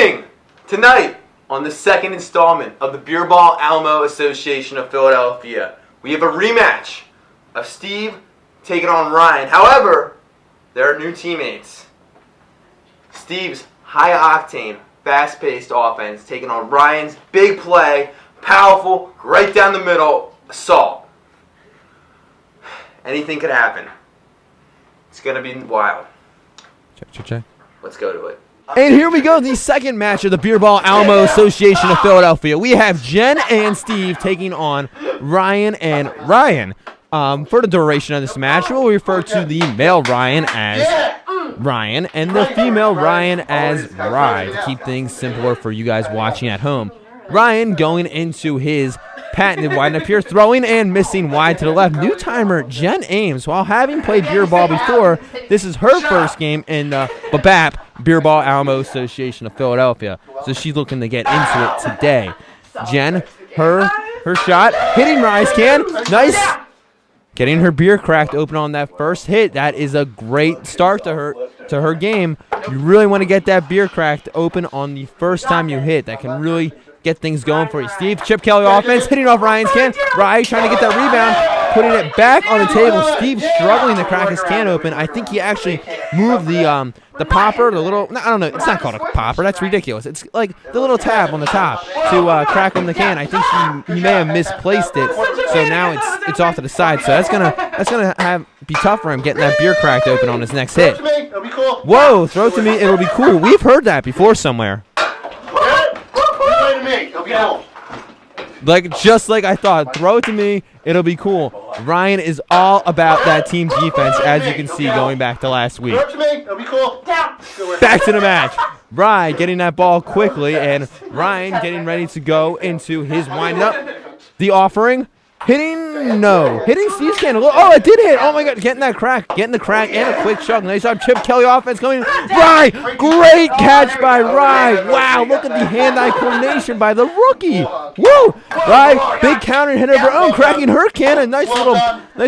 evening! Tonight, on the second installment of the Beer Ball Alamo Association of Philadelphia, we have a rematch of Steve taking on Ryan. However, there are new teammates. Steve's high-octane, fast-paced offense taking on Ryan's big play, powerful, right down the middle, assault. Anything could happen. It's going to be wild. Check. Let's go to it. And here we go, the second match of the Beer Ball Alamo Association of Philadelphia. We have Jen and Steve taking on Ryan and Ryan. For the duration of this match, we'll refer to the male Ryan as Ryan and the female Ryan as Rye to keep things simpler for you guys watching at home. Ryan going into his patented wide up here, throwing and missing wide to the left. New timer Jen Ames, while having played beer ball before, this is her first game in the BAP, Beer Ball Alamo Association of Philadelphia. So she's looking to get into it today. Jen, her shot, hitting Rye's can. Nice. Getting her beer cracked open on that first hit. That is a great start to her game. You really want to get that beer cracked open on the first time you hit. That can really get things going for you. Steve, Chip Kelly offense, hitting off Ryan's can. Ryan trying to get that rebound, putting it back on the table. Steve struggling to crack his can open. I think he actually moved the popper, the little, I don't know, it's not called a popper. That's ridiculous. It's like the little tab on the top to crack on the can. I think he may have misplaced it, so now it's off to the side. So that's gonna be tough for him getting that beer cracked open on his next hit. Whoa, throw it to me, it'll be cool. We've heard that before somewhere. Just like I thought, throw it to me, it'll be cool. Ryan is all about that team defense, as you can see going back to last week. Back to the match. Ryan getting that ball quickly, and Ryan getting ready to go into his windup. The offering, hitting Steve's can. Oh, it did hit. Oh my God, getting the crack and a quick chug. Nice job, Chip Kelly offense going. Rye, great catch by Rye. Wow, look at the hand-eye coordination by the rookie. Woo! Rye, big counter hit of her own, cracking her can. A nice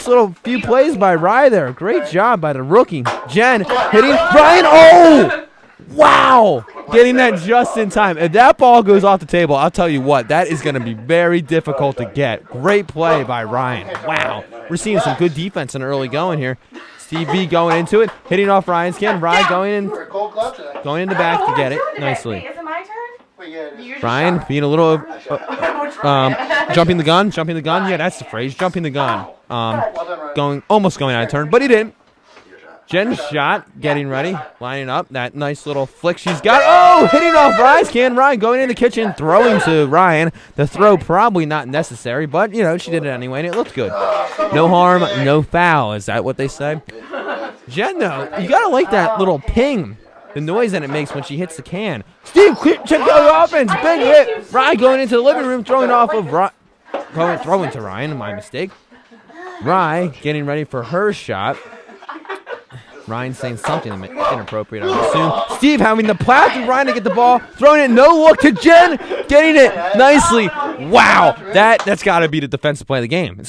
little few plays by Rye there. Great job by the rookie. Jen hitting Ryan. Oh! Wow! Getting that just in time. If that ball goes off the table, I'll tell you what, that is going to be very difficult to get. Great play by Ryan. Wow. We're seeing some good defense in early going here. Steve B going into it, hitting off Ryan's can. Ryan going in the back to get it nicely. Is it my turn? Ryan being a little jumping the gun. Yeah, that's the phrase. Jumping the gun. Almost going out of turn, but he didn't. Jen's shot, getting ready, lining up. That nice little flick she's got. Oh, hitting off Ryan's can. Ryan going in the kitchen, throwing to Ryan. The throw probably not necessary, but, she did it anyway, and it looked good. No harm, no foul. Is that what they say? Jen, though, you got to like that little ping, the noise that it makes when she hits the can. Steve, check out the offense. Big hit. Ryan going into the living room, throwing to Ryan. My mistake. Ryan getting ready for her shot. Ryan saying something inappropriate, I would assume. Steve having the plow through Ryan to get the ball, throwing it, no look to Jen, getting it nicely. Wow, that's got to be the defensive play of the game.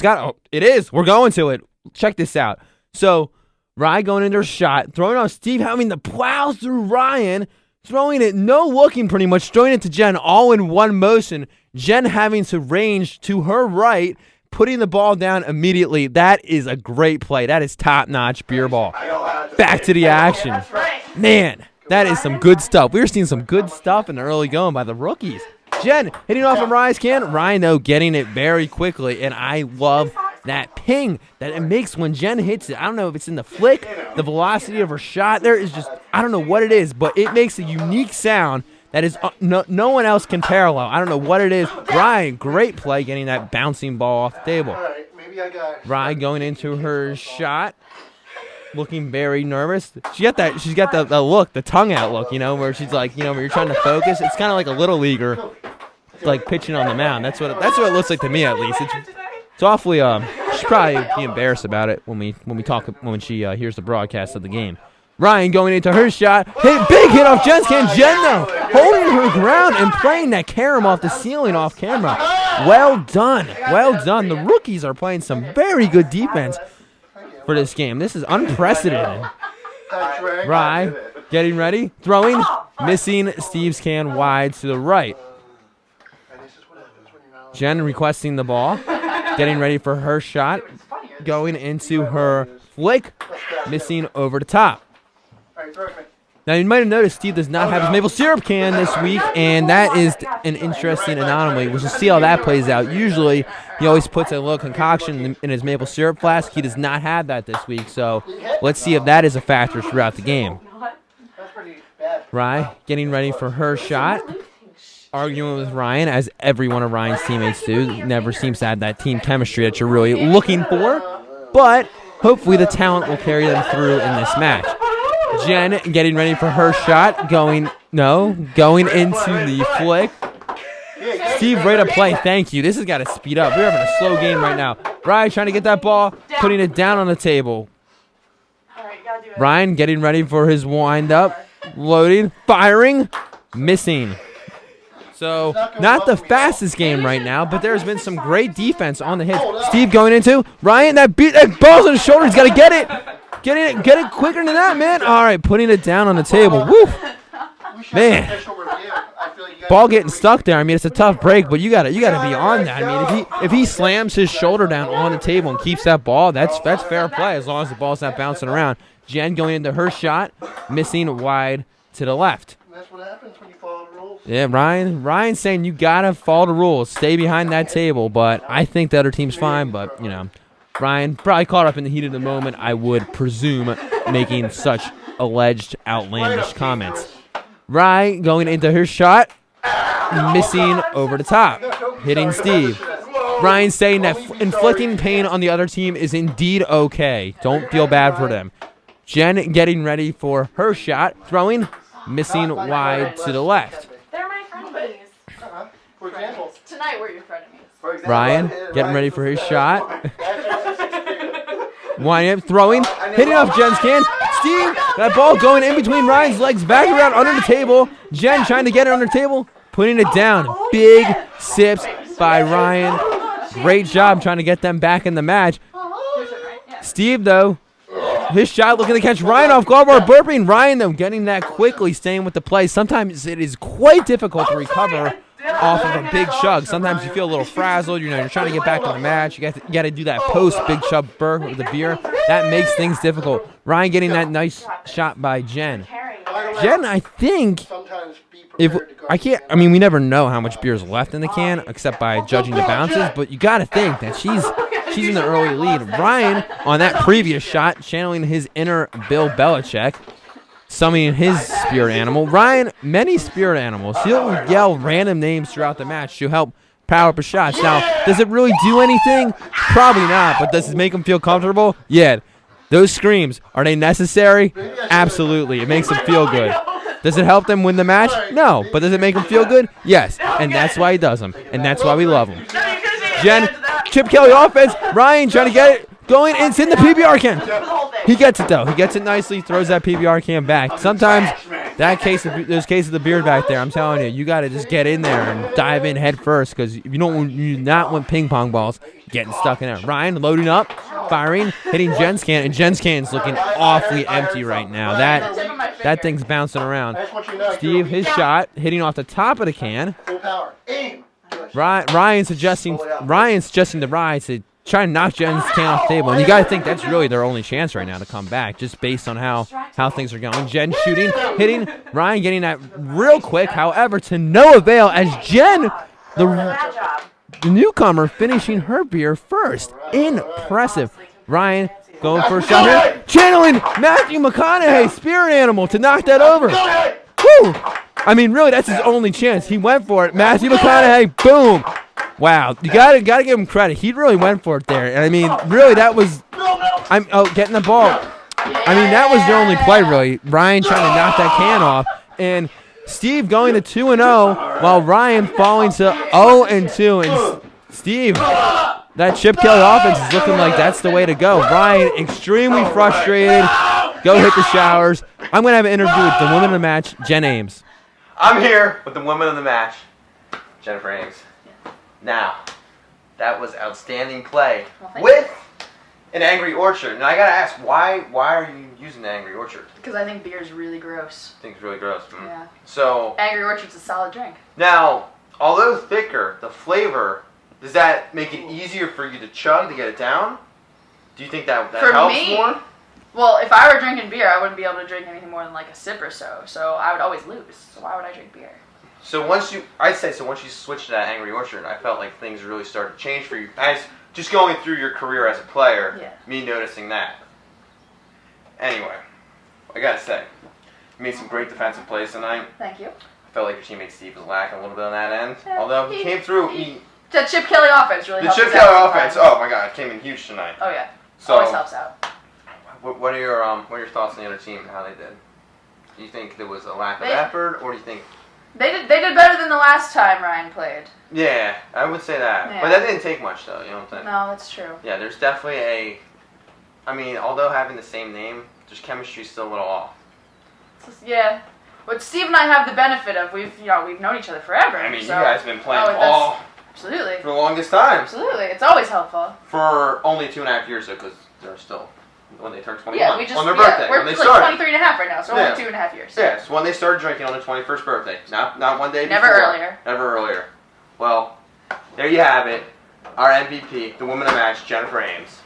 It is. We're going to it. Check this out. So Ryan going into her shot, throwing on Steve, having the plow through Ryan, throwing it, no looking pretty much, throwing it to Jen, all in one motion. Jen having to range to her right, putting the ball down immediately. That is a great play. That is top-notch beer ball. Back to the action. Man, that is some good stuff. We're seeing some good stuff in the early going by the rookies. Jen hitting off of Ryan's can. Ryan, though, getting it very quickly, and I love that ping that it makes when Jen hits it. I don't know if it's in the flick, the velocity of her shot. There is just, I don't know what it is, but it makes a unique sound that is no one else can parallel. I don't know what it is. Ryan, great play getting that bouncing ball off the table. Ryan going into her shot, looking very nervous. She's got the look, the tongue out look, where she's like, where you're trying to focus. It's kind of like a little leaguer, like pitching on the mound. That's what it looks like to me, at least. It's awfully. She'll probably be embarrassed about it when she hears the broadcast of the game. Ryan going into her shot. Big hit off Jen's can. Jen, though, holding her ground and playing that carom off the ceiling off camera. Well done. The rookies are playing some very good defense for this game. This is unprecedented. Rye getting ready, throwing. missing Steve's can wide to the right. Jen requesting the ball, getting ready for her shot, going into her flick, missing over the top. Now, you might have noticed Steve does not have his maple syrup can this week, and that is an interesting anomaly. We'll just see how that plays out. Usually, he always puts a little concoction in his maple syrup flask. He does not have that this week, so let's see if that is a factor throughout the game. Rye getting ready for her shot, arguing with Ryan, as every one of Ryan's teammates do. Never seems to have that team chemistry that you're really looking for, but hopefully the talent will carry them through in this match. Jen getting ready for her shot, going into the flick. Steve, right to play. Thank you. This has got to speed up. We're having a slow game right now. Ryan trying to get that ball, putting it down on the table. Ryan getting ready for his wind up, loading, firing, missing. So, not the fastest game right now, but there's been some great defense on the hit. Steve going into Ryan. That ball's on his shoulder. He's got to get it. Get it quicker than that, man. All right, putting it down on the table. Woo. Man. Ball getting stuck there. I mean, it's a tough break, but you gotta be on that. I mean, if he slams his shoulder down on the table and keeps that ball, that's fair play as long as the ball's not bouncing around. Jen going into her shot, missing wide to the left. That's what happens when you follow the rules. Yeah, Ryan's saying you gotta follow the rules, stay behind that table, but I think the other team's fine, but you know. Ryan probably caught up in the heat of the moment, I would presume, making such alleged outlandish comments. Rye going into her shot, missing over the top, hitting Steve. Ryan saying that inflicting pain on the other team is indeed okay. Don't feel bad for them. Jen getting ready for her shot, throwing, missing wide to the left. They're my frenemies. For example. Tonight we're your frenemies. Ryan getting ready for his shot. Winding up, throwing, hitting off Jen's can. Steve, that ball going in between Ryan's legs, back around under the table. Jen trying to get it under the table, putting it down. Big sips by Ryan. Great job trying to get them back in the match. Steve, though, his shot looking to catch Ryan off guard while burping. Ryan, though, getting that quickly, staying with the play. Sometimes it is quite difficult to recover off of a big chug. Sometimes you feel a little frazzled. You know, you're trying to get back to the match. You got to do that post big chug burp with the beer. That makes things difficult. Ryan getting that nice shot by Jen. Jen, I think, we never know how much beer is left in the can except by judging the bounces, but you got to think that she's in the early lead. Ryan, on that previous shot, channeling his inner Bill Belichick, summoning his spirit animal. Ryan, many spirit animals. He'll yell random names throughout the match to help power up his shots. Now, does it really do anything? Probably not, but does it make him feel comfortable? Yeah. Those screams, are they necessary? Absolutely. It makes them feel good. Does it help them win the match? No. But does it make them feel good? Yes. And that's why he does them. And that's why we love him. Jen, Chip Kelly offense. Ryan trying to get it. Going, it's in the PBR can. He gets it, though. He gets it nicely, throws that PBR can back. Sometimes those cases of the beard back there, I'm telling you got to just get in there and dive in head first because you do not want ping pong balls getting stuck in there. Ryan loading up, firing, hitting Jen's can, and Jen's can's looking awfully empty right now. That thing's bouncing around. Steve, his shot, hitting off the top of the can. Full power. Aim. Ryan suggesting to Ryan to try to knock Jen's can off the table. And you got to think that's really their only chance right now to come back, just based on how things are going. Jen shooting, hitting, Ryan getting that real quick, however, to no avail as Jen, the newcomer, finishing her beer first. Impressive. Ryan going for a shot here. Channeling Matthew McConaughey, spirit animal, to knock that over. Woo! I mean, really, that's his only chance. He went for it. Matthew McConaughey, boom. Wow, you gotta give him credit. He really went for it there. And I mean, really, that was getting the ball. I mean, that was the only play, really. Ryan trying to knock that can off. And Steve going to 2-0 while Ryan falling to 0-2. And Steve, that Chip Kelly offense is looking like that's the way to go. Ryan extremely frustrated. Go hit the showers. I'm going to have an interview with the woman of the match, Jen Ames. I'm here with the woman of the match, Jennifer Ames. Now, that was outstanding play with an Angry Orchard. And I gotta ask, why are you using the Angry Orchard? Because I think beer is really gross. I think it's really gross. Yeah. So Angry Orchard's a solid drink. now, although thicker, the flavor, does that make it easier for you to chug to get it down? Do you think that For helps me, more? Well, if I were drinking beer, I wouldn't be able to drink anything more than like a sip or so. So I would always lose. So why would I drink beer? So once you switched to that Angry Orchard, I felt like things really started to change for you. As just going through your career as a player, Yeah. me noticing that. Anyway, I gotta say, you made some great defensive plays tonight. Thank you. I felt like your teammate Steve was lacking a little bit on that end. Yeah, Although he came through, The Chip Kelly offense really the helps Chip us out Kelly sometimes. offense. Oh my God, came in huge tonight. Oh yeah. So, Always helps out. what are your thoughts on the other team and how they did? Do you think there was a lack of They- effort, or do you think? They did better than the last time Ryan played. Yeah, I would say that. Yeah. But that didn't take much, though. You know what I'm saying? No, that's true. Yeah, there's definitely although having the same name, there's chemistry still a little off. Yeah. What Steve and I have the benefit of, we've known each other forever. I mean, so, you guys have been playing that's- ball Absolutely. for the longest time. Absolutely. It's always helpful. For only 2.5 years, though, because they're still, when they turn 21, Yeah, we just on their birthday, we're when they like started. 23 and a half right now, so Yeah. only 2.5 years. Yeah, so when they started drinking on their 21st birthday, not one day Never before. earlier. Never earlier. Well, there you have it. Our MVP, the woman of the match, Jennifer Ames.